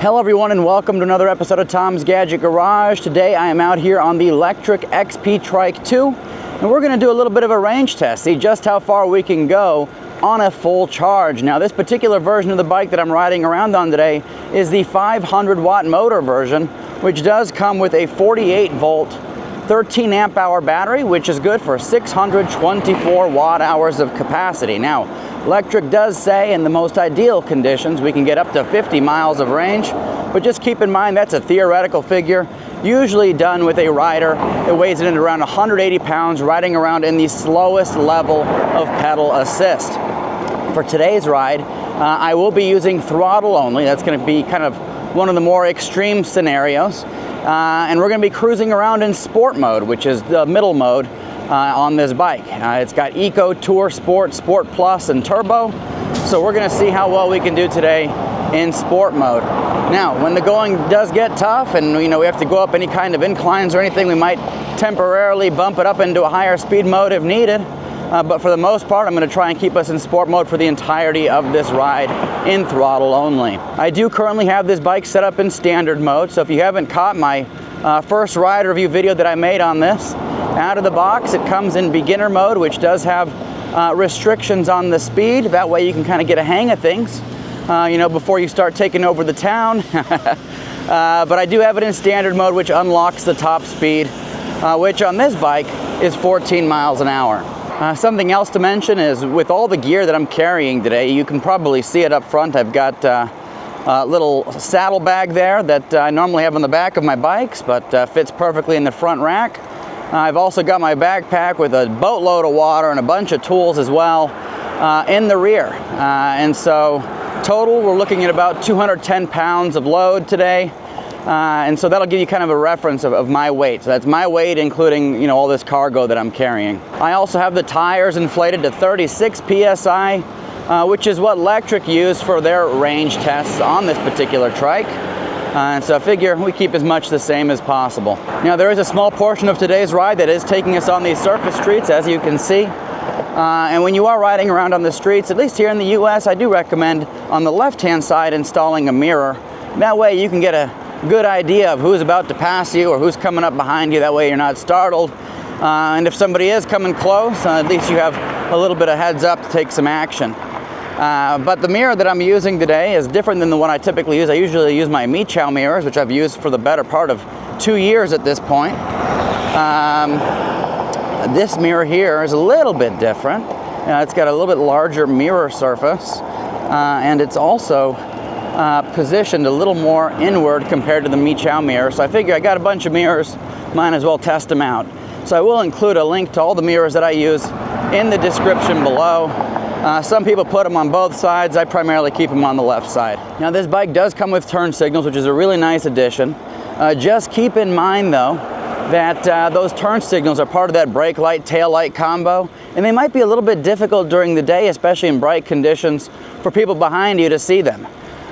Hello everyone and welcome to another episode of Tom's Gadget Garage. Today I am out here on the Lectric XP Trike 2 and we're going to do a little bit of a range test, see just how far we can go on a full charge. Now this particular version of the bike that I'm riding around on today is the 500 watt motor version, which does come with a 48 volt 13 amp hour battery, which is good for 624 watt hours of capacity. Now Lectric does say in the most ideal conditions we can get up to 50 miles of range, but just keep in mind that's a theoretical figure, usually done with a rider that weighs in at around 180 pounds, riding around in the slowest level of pedal assist. For today's ride, I will be using throttle only. That's going to be kind of one of the more extreme scenarios, and we're going to be cruising around in sport mode, which is the middle mode on this bike. It's got Eco, Tour, Sport, Sport Plus, and Turbo. So we're going to see how well we can do today in sport mode. Now, when the going does get tough and we have to go up any kind of inclines or anything, we might temporarily bump it up into a higher speed mode if needed. But for the most part, I'm going to try and keep us in sport mode for the entirety of this ride in throttle only. I do currently have this bike set up in standard mode, so if you haven't caught my first ride review video that I made on this, out of the box it comes in beginner mode, which does have restrictions on the speed. That way you can kind of get a hang of things before you start taking over the town. But I do have it in standard mode, which unlocks the top speed, which on this bike is 14 miles an hour. Something else to mention is with all the gear that I'm carrying today, you can probably see it up front. I've got a little saddle bag there that I normally have on the back of my bikes, but fits perfectly in the front rack. I've also got my backpack with a boatload of water and a bunch of tools as well in the rear. And so total, we're looking at about 210 pounds of load today. And so that'll give you kind of a reference of my weight. So that's my weight, including all this cargo that I'm carrying. I also have the tires inflated to 36 PSI, which is what Lectric used for their range tests on this particular trike. And so I figure we keep as much the same as possible. Now there is a small portion of today's ride that is taking us on these surface streets, as you can see. And when you are riding around on the streets, at least here in the US, I do recommend on the left-hand side installing a mirror. That way you can get a good idea of who's about to pass you or who's coming up behind you. That way you're not startled. And if somebody is coming close, at least you have a little bit of heads up to take some action. But the mirror that I'm using today is different than the one I typically use. I usually use my Michow mirrors, which I've used for the better part of 2 years at this point. This mirror here is a little bit different. It's got a little bit larger mirror surface, and it's also positioned a little more inward compared to the Michow mirror. So I figure I got a bunch of mirrors, might as well test them out. So I will include a link to all the mirrors that I use in the description below. Some people put them on both sides. I primarily keep them on the left side. Now this bike does come with turn signals, which is a really nice addition. Just keep in mind though that those turn signals are part of that brake light tail light combo, and they might be a little bit difficult during the day, especially in bright conditions, for people behind you to see them.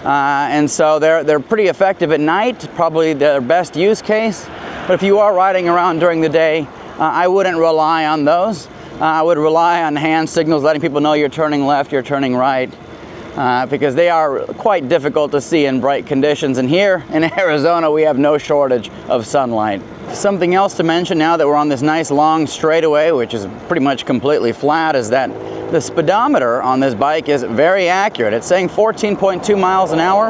And so they're pretty effective at night, probably their best use case. But if you are riding around during the day, I wouldn't rely on those. I would rely on hand signals letting people know you're turning left, you're turning right, because they are quite difficult to see in bright conditions. And here in Arizona, we have no shortage of sunlight. Something else to mention now that we're on this nice long straightaway, which is pretty much completely flat, is that the speedometer on this bike is very accurate. It's saying 14.2 miles an hour.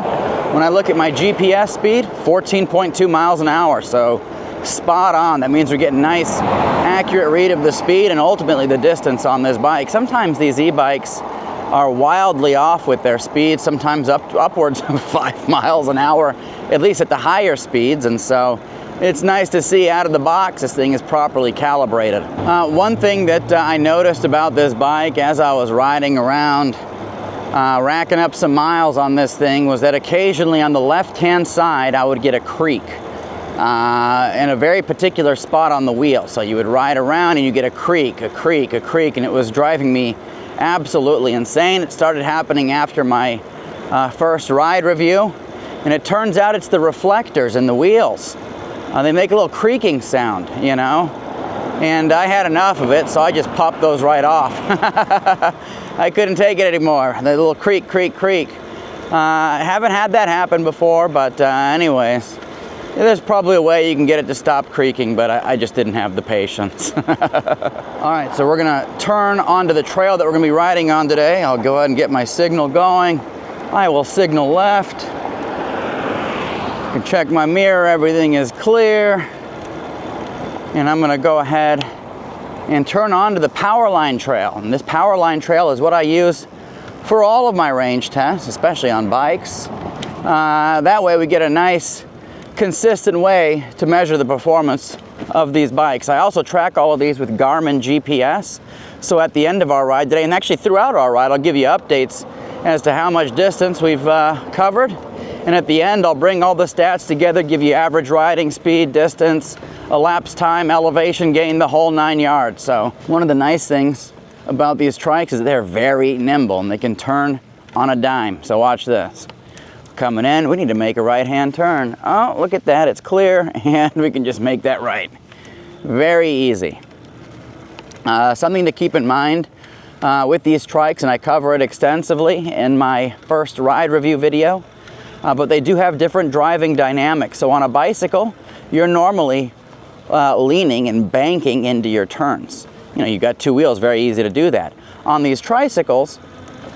When I look at my GPS speed, 14.2 miles an hour. So spot on. That means we're getting nice accurate read of the speed and ultimately the distance on this bike. Sometimes these e-bikes are wildly off with their speed, sometimes upwards of 5 miles an hour, at least at the higher speeds. And so it's nice to see out of the box this thing is properly calibrated. One thing that I noticed about this bike as I was riding around, racking up some miles on this thing, was that occasionally on the left-hand side I would get a creak. In a very particular spot on the wheel. So you would ride around and you get a creak, a creak, a creak, and it was driving me absolutely insane. It started happening after my first ride review, and it turns out it's the reflectors in the wheels. They make a little creaking sound, and I had enough of it, so I just popped those right off. I couldn't take it anymore. The little creak, creak, creak. I haven't had that happen before, but anyways, there's probably a way you can get it to stop creaking, but I just didn't have the patience. All right, so we're gonna turn onto the trail that we're gonna be riding on today. I'll go ahead and get my signal going. I will signal left. I can check my mirror, everything is clear. And I'm gonna go ahead and turn onto the Powerline Trail. And this Powerline Trail is what I use for all of my range tests, especially on bikes. That way we get a nice, consistent way to measure the performance of these bikes. I also track all of these with Garmin GPS. So at the end of our ride today, and actually throughout our ride, I'll give you updates as to how much distance we've covered. And at the end, I'll bring all the stats together, give you average riding speed, distance, elapsed time, elevation gain, the whole 9 yards. So one of the nice things about these trikes is they're very nimble and they can turn on a dime. So watch this. Coming in, we need to make a right-hand turn. Oh, look at that, it's clear, and we can just make that right. Very easy. Something to keep in mind with these trikes, and I cover it extensively in my first ride review video, but they do have different driving dynamics. So on a bicycle, you're normally leaning and banking into your turns. You know, you got two wheels, very easy to do that. On these tricycles,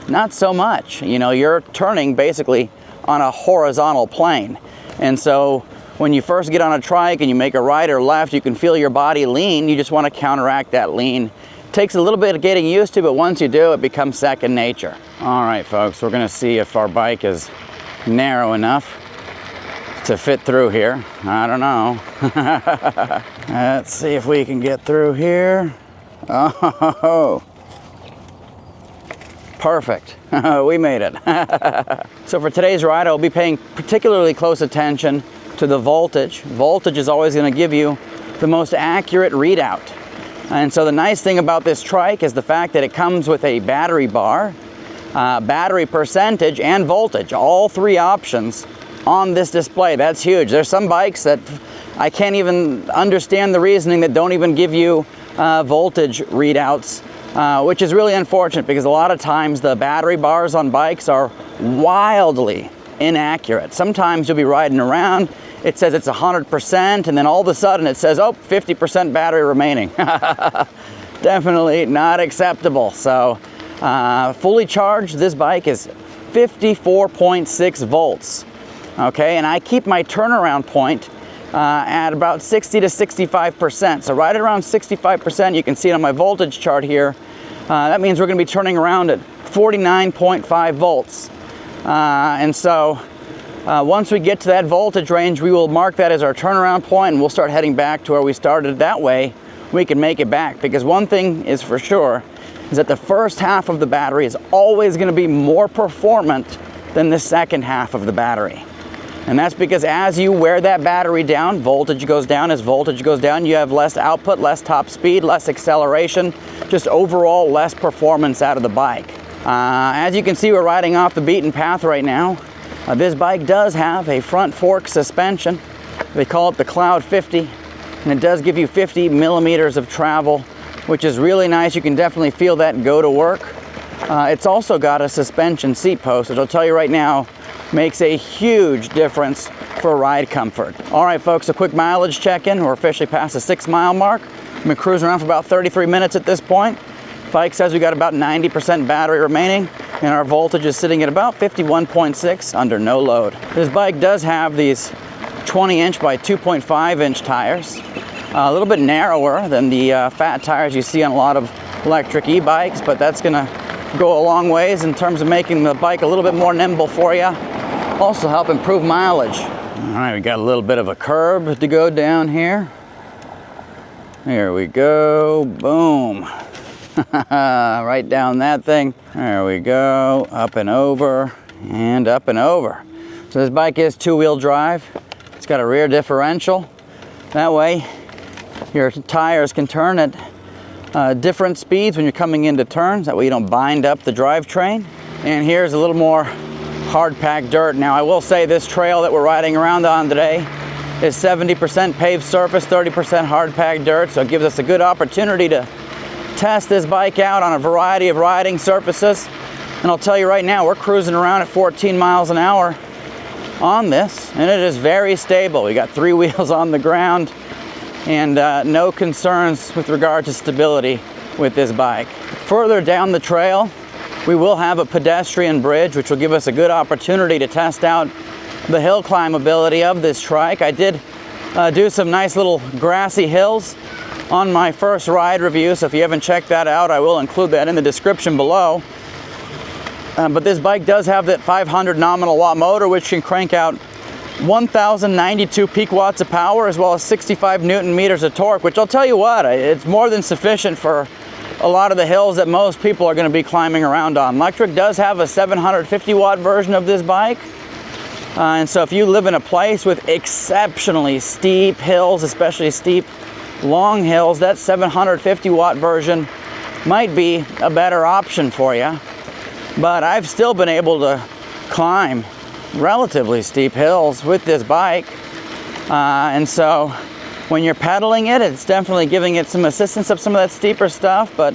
not so much. You know, you're turning basically on a horizontal plane. And so when you first get on a trike and you make a right or left, you can feel your body lean. You just want to counteract that lean. Takes a little bit of getting used to, but once you do, it becomes second nature. All right, folks, we're gonna see if our bike is narrow enough to fit through here. I don't know. Let's see if we can get through here. Oh, perfect. We made it. So for today's ride, I'll be paying particularly close attention to the voltage. Voltage is always going to give you the most accurate readout. And so the nice thing about this trike is the fact that it comes with a battery bar, battery percentage, and voltage. All three options on this display. That's huge. There's some bikes that I can't even understand the reasoning that don't even give you voltage readouts, which is really unfortunate because a lot of times the battery bars on bikes are wildly inaccurate. Sometimes you'll be riding around, it says it's 100%, and then all of a sudden it says, oh, 50% battery remaining. Definitely not acceptable. So fully charged, this bike is 54.6 volts. Okay, and I keep my turnaround point at about 60 to 65%. So right around 65%, you can see it on my voltage chart here. That means we're going to be turning around at 49.5 volts. And so once we get to that voltage range, we will mark that as our turnaround point, and we'll start heading back to where we started. That way we can make it back, because one thing is for sure is that the first half of the battery is always going to be more performant than the second half of the battery. And that's because as you wear that battery down, voltage goes down. As voltage goes down, you have less output, less top speed, less acceleration, just overall less performance out of the bike. As you can see, we're riding off the beaten path right now. This bike does have a front fork suspension. They call it the Cloud 50, and it does give you 50 millimeters of travel, which is really nice. You can definitely feel that go to work. It's also got a suspension seat post, which I'll tell you right now, makes a huge difference for ride comfort. All right, folks, a quick mileage check-in. We're officially past the 6-mile mark. We've been cruising around for about 33 minutes at this point. Bike says we got about 90% battery remaining, and our voltage is sitting at about 51.6 under no load. This bike does have these 20-inch by 2.5-inch tires, a little bit narrower than the fat tires you see on a lot of Lectric E-Bikes, but that's gonna go a long ways in terms of making the bike a little bit more nimble for you. Also help improve mileage. All right, we got a little bit of a curb to go down here. Here we go, boom. Right down that thing. There we go, up and over, and up and over. So this bike is two-wheel drive. It's got a rear differential. That way, your tires can turn at different speeds when you're coming into turns. That way you don't bind up the drivetrain. And here's a little more hard-packed dirt. Now I will say this trail that we're riding around on today is 70% paved surface, 30% hard-packed dirt, so it gives us a good opportunity to test this bike out on a variety of riding surfaces. And I'll tell you right now, we're cruising around at 14 miles an hour on this, and it is very stable. We got 3 wheels on the ground, and no concerns with regard to stability with this bike. Further down the trail, we will have a pedestrian bridge, which will give us a good opportunity to test out the hill climbability of this trike. I did do some nice little grassy hills on my first ride review, so if you haven't checked that out, I will include that in the description below. But this bike does have that 500 nominal watt motor, which can crank out 1,092 peak watts of power, as well as 65 Newton meters of torque, which I'll tell you what, it's more than sufficient for a lot of the hills that most people are going to be climbing around on. Lectric does have a 750 watt version of this bike. And so if you live in a place with exceptionally steep hills, especially steep, long hills, that 750 watt version might be a better option for you. But I've still been able to climb relatively steep hills with this bike. And so when you're pedaling it, it's definitely giving it some assistance of some of that steeper stuff, but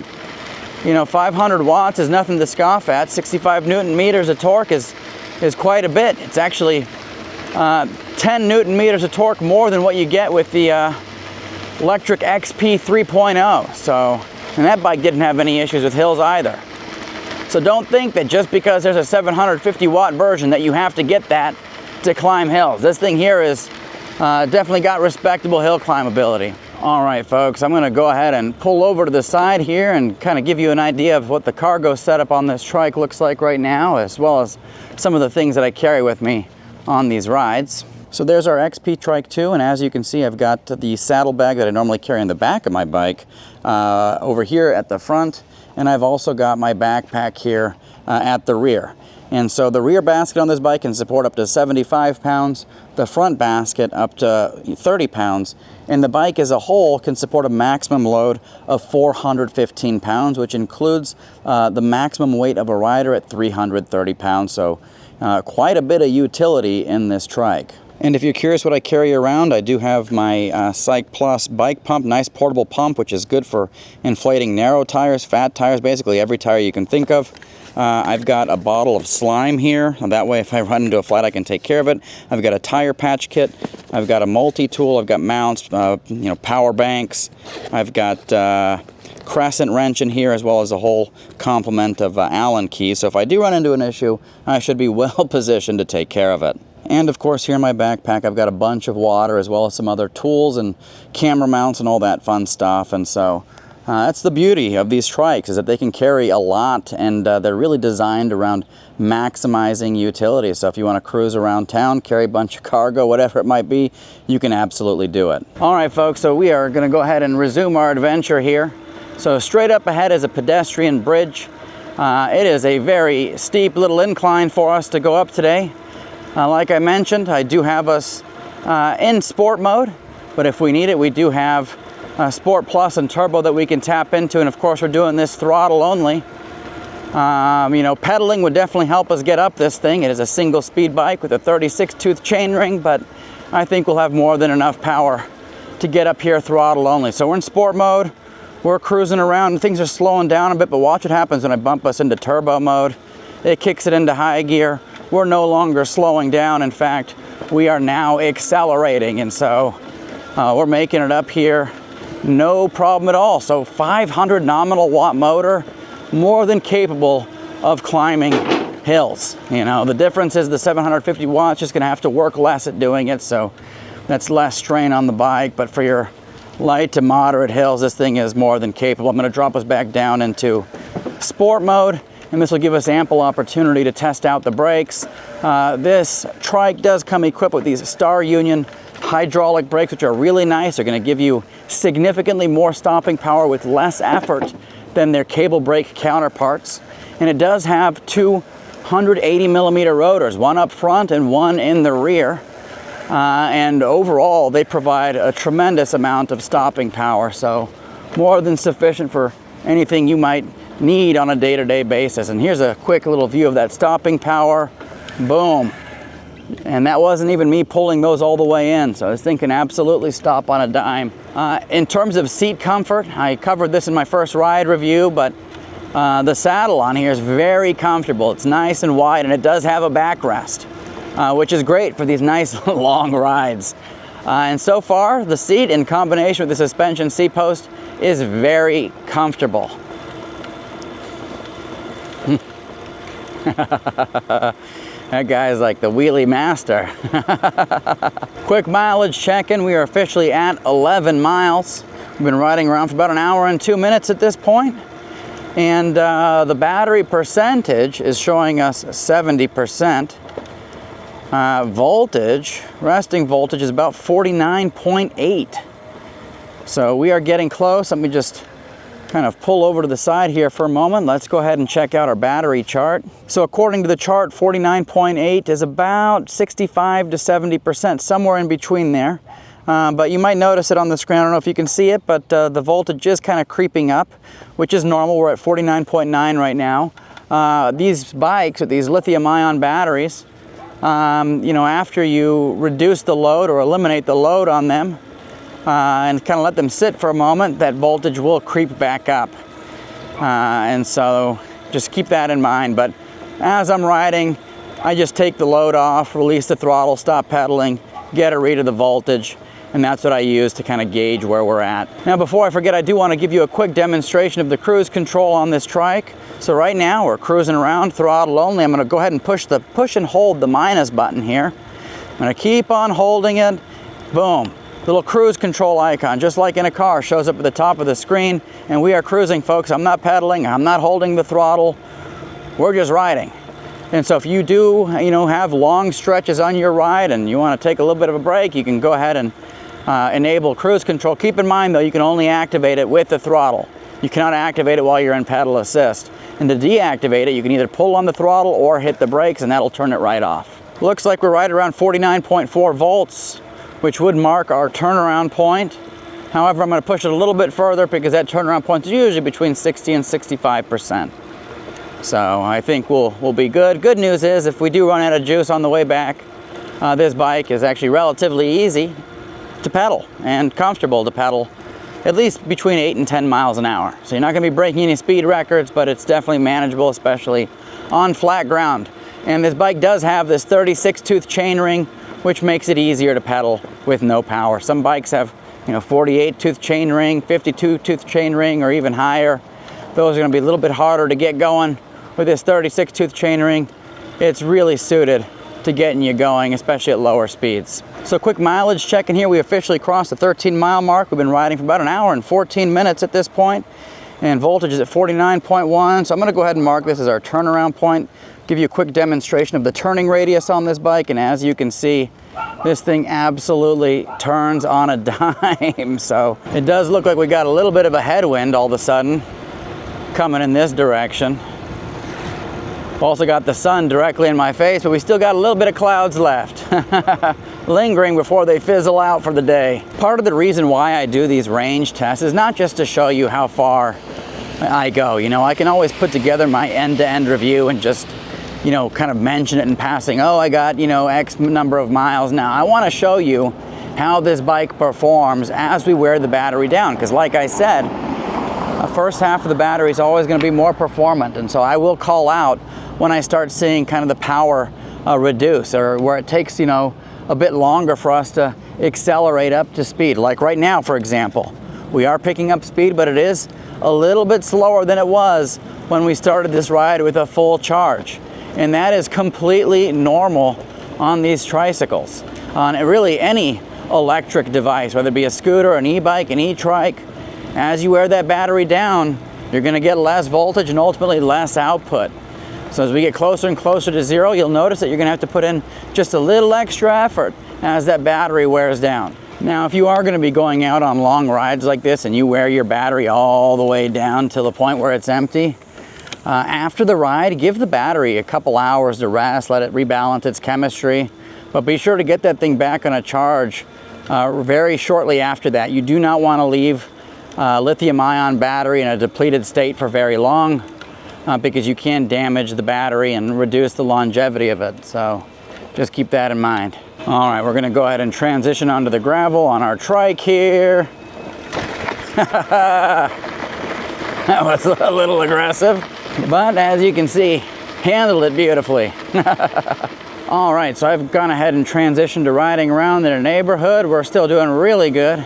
you know, 500 watts is nothing to scoff at. 65 Newton meters of torque is quite a bit. It's actually 10 Newton meters of torque more than what you get with the Lectric XP 3.0. So, and that bike didn't have any issues with hills either. So don't think that just because there's a 750 watt version that you have to get that to climb hills. This thing here is definitely got respectable hill climbability. All right, folks, I'm going to go ahead and pull over to the side here and kind of give you an idea of what the cargo setup on this trike looks like right now, as well as some of the things that I carry with me on these rides. So there's our XP Trike 2, and as you can see, I've got the saddlebag that I normally carry in the back of my bike over here at the front, and I've also got my backpack here at the rear. And so the rear basket on this bike can support up to 75 pounds, the front basket up to 30 pounds, and the bike as a whole can support a maximum load of 415 pounds, which includes the maximum weight of a rider at 330 pounds. So quite a bit of utility in this trike. And if you're curious what I carry around, I do have my Cyc Plus bike pump, nice portable pump, which is good for inflating narrow tires, fat tires, basically every tire you can think of. I've got a bottle of slime here, and that way if I run into a flat I can take care of it. I've got a tire patch kit, I've got a multi-tool, I've got mounts, power banks, I've got crescent wrench in here, as well as a whole complement of Allen keys. So if I do run into an issue, I should be well positioned to take care of it. And of course here in my backpack I've got a bunch of water, as well as some other tools and camera mounts and all that fun stuff. And so that's the beauty of these trikes, is that they can carry a lot, and they're really designed around maximizing utility. So if you want to cruise around town, carry a bunch of cargo, whatever it might be, you can absolutely do it. All right, folks, so we are going to go ahead and resume our adventure here. So straight up ahead is a pedestrian bridge. It is a very steep little incline for us to go up today. Like I mentioned, I do have us in sport mode, but if we need it, we do have Sport Plus and Turbo that we can tap into, and of course we're doing this throttle only. Pedaling would definitely help us get up this thing. It is a single speed bike with a 36 tooth chainring, but I think we'll have more than enough power to get up here throttle only. So we're in sport mode, we're cruising around, and things are slowing down a bit, but watch what happens when I bump us into turbo mode. It kicks it into high gear. We're no longer slowing down. In fact, we are now accelerating, and so we're making it up here no problem at all. So 500 nominal watt motor, more than capable of climbing hills. You know, the difference is the 750 watts just gonna have to work less at doing it, so that's less strain on the bike. But for your light to moderate hills, this thing is more than capable. I'm gonna drop us back down into sport mode, and this will give us ample opportunity to test out the brakes. This trike does come equipped with these Star Union hydraulic brakes, which are really nice. They're going to give you significantly more stopping power with less effort than their cable brake counterparts. And it does have two 180 millimeter rotors, one up front and one in the rear. And overall, they provide a tremendous amount of stopping power. So more than sufficient for anything you might need on a day-to-day basis. And here's a quick little view of that stopping power. Boom. And that wasn't even me pulling those all the way in, so this thing can absolutely stop on a dime. In terms of seat comfort, I covered this in my first ride review, but The saddle on here is very comfortable. It's nice and wide, and it does have a backrest, which is great for these nice long rides. And so far, the seat in combination with the suspension seat post is very comfortable. That guy's like the wheelie master. Quick mileage check-in. We are officially at 11 miles. We've been riding around for about an hour and 2 minutes at this point. And the battery percentage is showing us 70%. Voltage, resting voltage is about 49.8. So we are getting close. Let me just kind of pull over to the side here for a moment. Let's go ahead and check out our battery chart. So according to the chart, 49.8 is about 65 to 70%, somewhere in between there. But you might notice it on the screen. I don't know if you can see it, but the voltage is kind of creeping up, which is normal. We're at 49.9 right now. These bikes with these lithium-ion batteries, you know, after you reduce the load or eliminate the load on them and kind of let them sit for a moment, that voltage will creep back up. And so just keep that in mind. But as I'm riding, I just take the load off, release the throttle, stop pedaling, get a read of the voltage, and that's what I use to kind of gauge where we're at. Now, before I forget, I do want to give you a quick demonstration of the cruise control on this trike. So right now we're cruising around throttle only. I'm going to go ahead and push and hold the minus button here. I'm going to keep on holding it. Boom. Little cruise control icon, just like in a car, shows up at the top of the screen, and we are cruising, folks. I'm not pedaling, I'm not holding the throttle, we're just riding. And so if you do, you know, have long stretches on your ride and you want to take a little bit of a break, you can go ahead and enable cruise control. Keep in mind though, you can only activate it with the throttle. You cannot activate it while you're in pedal assist. And to deactivate it, you can either pull on the throttle or hit the brakes, and that'll turn it right off. Looks like we're right around 49.4 volts, which would mark our turnaround point. However, I'm going to push it a little bit further because that turnaround point is usually between 60 and 65%. So I think we'll be good. Good news is if we do run out of juice on the way back, this bike is actually relatively easy to pedal and comfortable to pedal, at least between 8 and 10 miles an hour. So you're not going to be breaking any speed records, but it's definitely manageable, especially on flat ground. And this bike does have this 36-tooth chainring, which makes it easier to pedal with no power. Some bikes have, you know, 48-tooth chainring, 52-tooth chainring, or even higher. Those are going to be a little bit harder to get going. With this 36-tooth chainring, it's really suited to getting you going, especially at lower speeds. So quick mileage check in here. We officially crossed the 13-mile mark. We've been riding for about an hour and 14 minutes at this point, and voltage is at 49.1. So I'm going to go ahead and mark this as our turnaround point. Give you a quick demonstration of the turning radius on this bike, and as you can see, this thing absolutely turns on a dime. So it does look like we got a little bit of a headwind all of a sudden coming in this direction. Also got the sun directly in my face, but we still got a little bit of clouds left lingering before they fizzle out for the day. Part of the reason why I do these range tests is not just to show you how far I go. You know, I can always put together my end-to-end review and just, you know, kind of mention it in passing. Oh, I got, you know, X number of miles. Now, I want to show you how this bike performs as we wear the battery down. Because like I said, the first half of the battery is always going to be more performant. And so I will call out when I start seeing kind of the power reduce, or where it takes, you know, a bit longer for us to accelerate up to speed. Like right now, for example, we are picking up speed, but it is a little bit slower than it was when we started this ride with a full charge. And that is completely normal on these tricycles. On really any electric device, whether it be a scooter, an e-bike, an e-trike, as you wear that battery down, you're going to get less voltage and ultimately less output. So as we get closer and closer to zero, you'll notice that you're going to have to put in just a little extra effort as that battery wears down. Now, if you are going to be going out on long rides like this and you wear your battery all the way down to the point where it's empty, after the ride, give the battery a couple hours to rest, let it rebalance its chemistry, but be sure to get that thing back on a charge very shortly after that. You do not want to leave lithium-ion battery in a depleted state for very long because you can damage the battery and reduce the longevity of it. So just keep that in mind. All right, we're going to go ahead and transition onto the gravel on our trike here. That was a little aggressive, but as you can see, handled it beautifully. All right, so I've gone ahead and transitioned to riding around in a neighborhood. We're still doing really good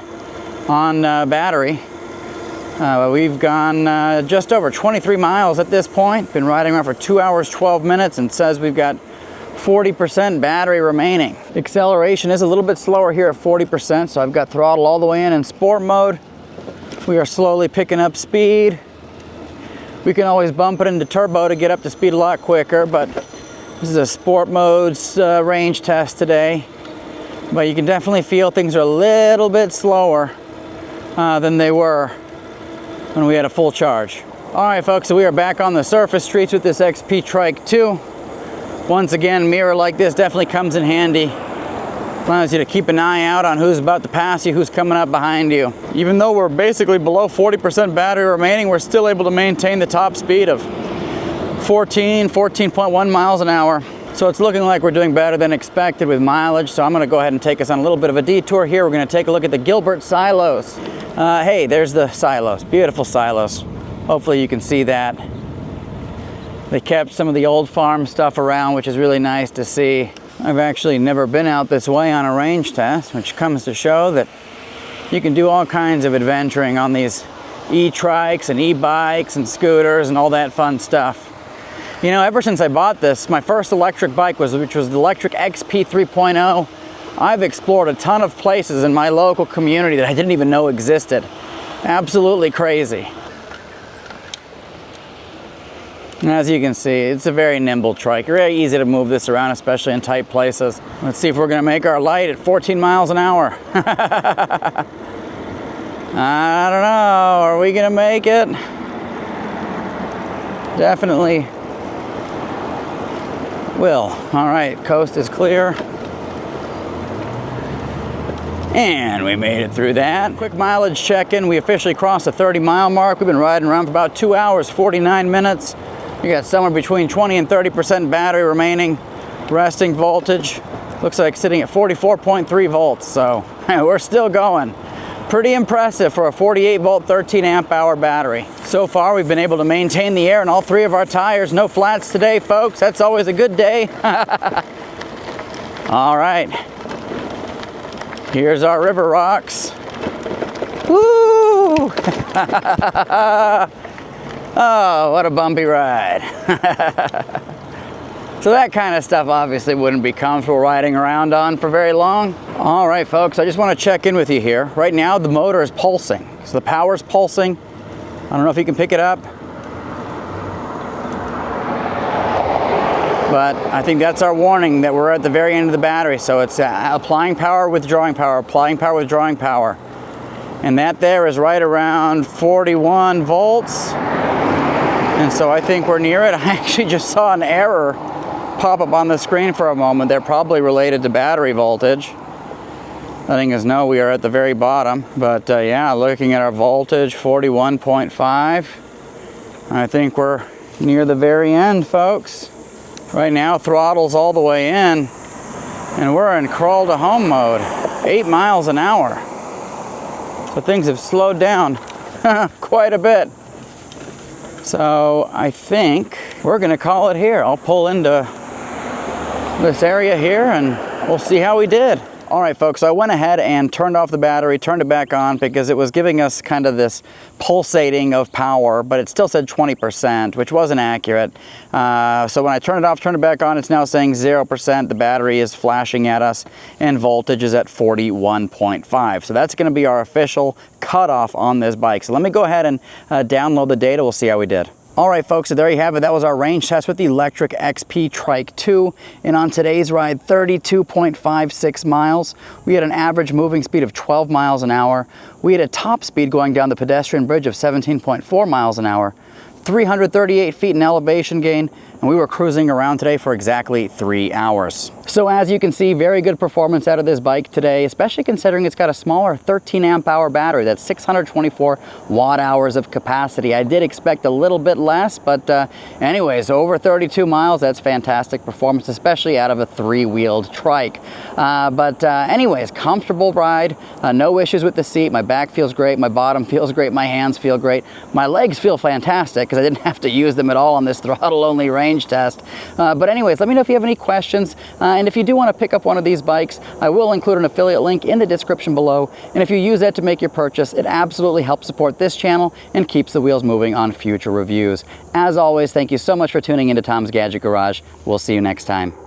on battery. We've gone just over 23 miles at this point. Been riding around for 2 hours, 12 minutes, and says we've got 40% battery remaining. Acceleration is a little bit slower here at 40%, so I've got throttle all the way in sport mode. We are slowly picking up speed. We can always bump it into turbo to get up to speed a lot quicker, but this is a sport mode's range test today. But you can definitely feel things are a little bit slower than they were when we had a full charge. All right, folks, so we are back on the surface streets with this XP Trike 2. Once again, mirror like this definitely comes in handy. Allows you to keep an eye out on who's about to pass you, who's coming up behind you. Even though we're basically below 40% battery remaining, we're still able to maintain the top speed of 14.1 miles an hour. So it's looking like we're doing better than expected with mileage. So I'm gonna go ahead and take us on a little bit of a detour here. We're gonna take a look at the Gilbert silos. Hey, there's the silos, beautiful silos. Hopefully you can see that. They kept some of the old farm stuff around, which is really nice to see. I've actually never been out this way on a range test, which comes to show that you can do all kinds of adventuring on these E-Trikes and E-Bikes and scooters and all that fun stuff. You know, ever since I bought this, my first electric bike which was the Lectric XP 3.0, I've explored a ton of places in my local community that I didn't even know existed. Absolutely crazy. And as you can see, it's a very nimble trike. Very easy to move this around, especially in tight places. Let's see if we're gonna make our light at 14 miles an hour. I don't know, are we gonna make it? Definitely will. All right, coast is clear. And we made it through that. Quick mileage check-in. We officially crossed the 30-mile mark. We've been riding around for about 2 hours, 49 minutes. You got somewhere between 20 and 30% battery remaining. Resting voltage looks like sitting at 44.3 volts, so we're still going. Pretty impressive for a 48 volt, 13 amp hour battery. So far, we've been able to maintain the air in all 3 of our tires. No flats today, folks. That's always a good day. All right. Here's our river rocks. Woo! Oh, what a bumpy ride. So that kind of stuff obviously wouldn't be comfortable riding around on for very long. All right, folks, I just want to check in with you here. Right now, the motor is pulsing. So the power's pulsing. I don't know if you can pick it up. But I think that's our warning that we're at the very end of the battery. So it's applying power, withdrawing power, applying power, withdrawing power. And that there is right around 41 volts. And so I think we're near it. I actually just saw an error pop up on the screen for a moment. They're probably related to battery voltage, letting us know we are at the very bottom. But yeah, looking at our voltage, 41.5. I think we're near the very end, folks. Right now, throttle's all the way in, and we're in crawl to home mode, 8 miles an hour. So things have slowed down quite a bit. So I think we're gonna call it here. I'll pull into this area here and we'll see how we did. All right, folks, so I went ahead and turned off the battery, turned it back on because it was giving us kind of this pulsating of power, but it still said 20%, which wasn't accurate. So when I turn it off, turn it back on, it's now saying 0%. The battery is flashing at us and voltage is at 41.5. So that's gonna be our official cutoff on this bike. So let me go ahead and download the data. We'll see how we did. All right, folks, so there you have it. That was our range test with the Lectric XP Trike 2. And on today's ride, 32.56 miles. We had an average moving speed of 12 miles an hour. We had a top speed going down the pedestrian bridge of 17.4 miles an hour, 338 feet in elevation gain, and and we were cruising around today for exactly 3 hours. So as you can see, very good performance out of this bike today, especially considering it's got a smaller 13 amp hour battery. That's 624 watt hours of capacity. I did expect a little bit less, but anyways, over 32 miles, that's fantastic performance, especially out of a 3-wheeled trike. Anyways, comfortable ride, no issues with the seat. My back feels great, my bottom feels great, my hands feel great. My legs feel fantastic because I didn't have to use them at all on this throttle-only range test. But anyways, let me know if you have any questions. And if you do want to pick up one of these bikes, I will include an affiliate link in the description below. And if you use that to make your purchase, it absolutely helps support this channel and keeps the wheels moving on future reviews. As always, thank you so much for tuning into Tom's Gadget Garage. We'll see you next time.